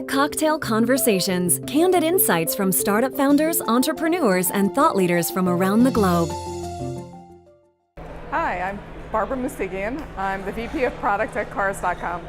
Cocktail Conversations, candid insights from startup founders, entrepreneurs, and thought leaders from around the globe. Hi, I'm Barbara Mustigian. I'm the VP of Product at Cars.com.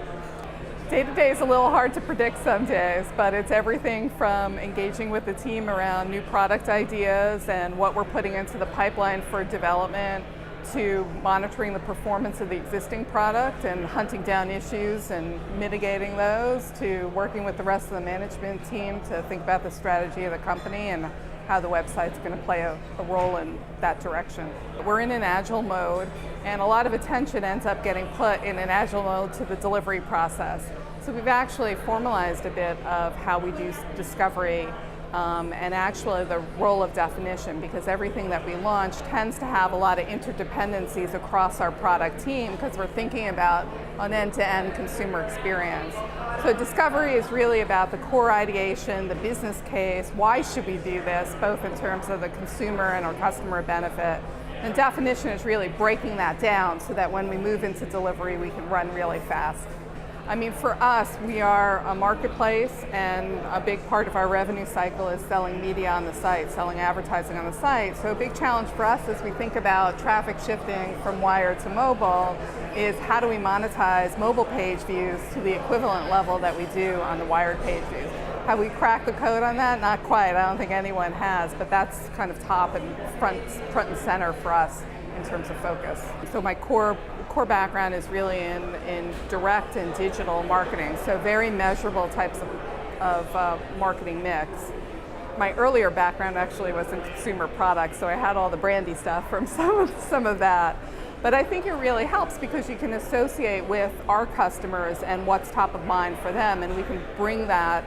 Day-to-day is a little hard to predict some days, but it's everything from engaging with the team around new product ideas and what we're putting into the pipeline for development, to monitoring the performance of the existing product and hunting down issues and mitigating those, to working with the rest of the management team to think about the strategy of the company and how the website's going to play a role in that direction. We're in an agile mode, and a lot of attention ends up getting put in an agile mode to the delivery process. So we've actually formalized a bit of how we do discovery and actually the role of definition, because everything that we launch tends to have a lot of interdependencies across our product team because we're thinking about an end-to-end consumer experience. So discovery is really about the core ideation, the business case, why should we do this, both in terms of the consumer and our customer benefit. And definition is really breaking that down so that when we move into delivery, we can run really fast. I mean, for us, we are a marketplace, and a big part of our revenue cycle is selling media on the site, selling advertising on the site. So a big challenge for us as we think about traffic shifting from wired to mobile is how do we monetize mobile page views to the equivalent level that we do on the wired page views. Have we cracked the code on that? Not quite. I don't think anyone has, but that's kind of top and front and center for us in terms of focus. So my core background is really in direct and digital marketing, so very measurable types of marketing mix. My earlier background actually was in consumer products, so I had all the brandy stuff from some of that. But I think it really helps because you can associate with our customers and what's top of mind for them, and we can bring that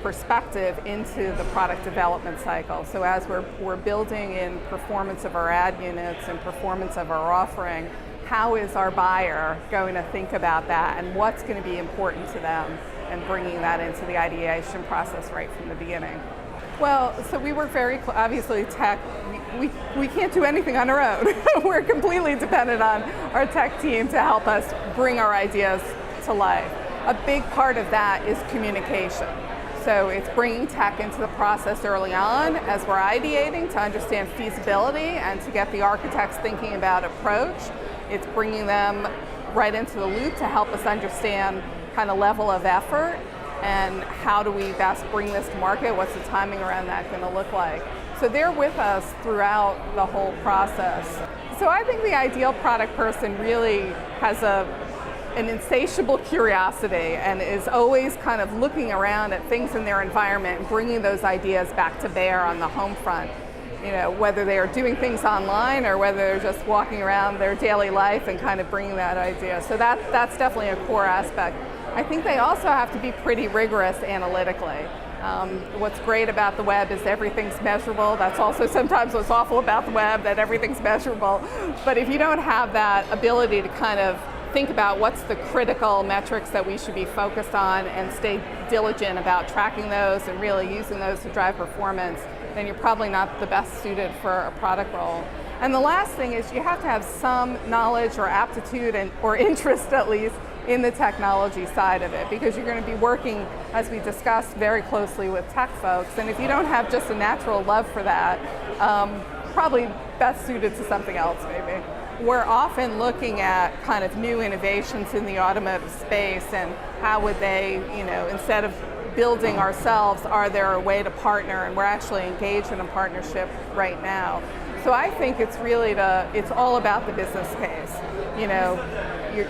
perspective into the product development cycle. So as we're building in performance of our ad units and performance of our offering, how is our buyer going to think about that and what's going to be important to them, and bringing that into the ideation process right from the beginning. Well, so we work very obviously tech, we can't do anything on our own. We're completely dependent on our tech team to help us bring our ideas to life. A big part of that is communication. So it's bringing tech into the process early on as we're ideating to understand feasibility and to get the architects thinking about approach. It's bringing them right into the loop to help us understand kind of level of effort and how do we best bring this to market, what's the timing around that going to look like. So they're with us throughout the whole process. So I think the ideal product person really has an insatiable curiosity and is always kind of looking around at things in their environment and bringing those ideas back to bear on the home front. You know, whether they are doing things online or whether they're just walking around their daily life and kind of bringing that idea. So that's definitely a core aspect. I think they also have to be pretty rigorous analytically. What's great about the web is everything's measurable. That's also sometimes what's awful about the web, that everything's measurable. But if you don't have that ability to kind of think about what's the critical metrics that we should be focused on and stay diligent about tracking those and really using those to drive performance, then you're probably not the best suited for a product role. And the last thing is you have to have some knowledge or aptitude or interest at least in the technology side of it, because you're going to be working, as we discussed, very closely with tech folks. And if you don't have just a natural love for that, probably best suited to something else maybe. We're often looking at kind of new innovations in the automotive space and how would they, instead of building ourselves, are there a way to partner? And we're actually engaged in a partnership right now. So I think it's really it's all about the business case.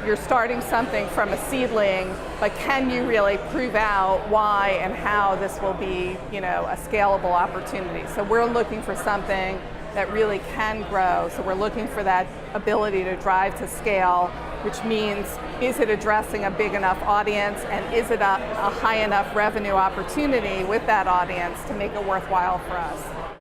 You're starting something from a seedling, but can you really prove out why and how this will be, a scalable opportunity? So we're looking for something that really can grow. So we're looking for that ability to drive to scale, which means, is it addressing a big enough audience, and is it a high enough revenue opportunity with that audience to make it worthwhile for us?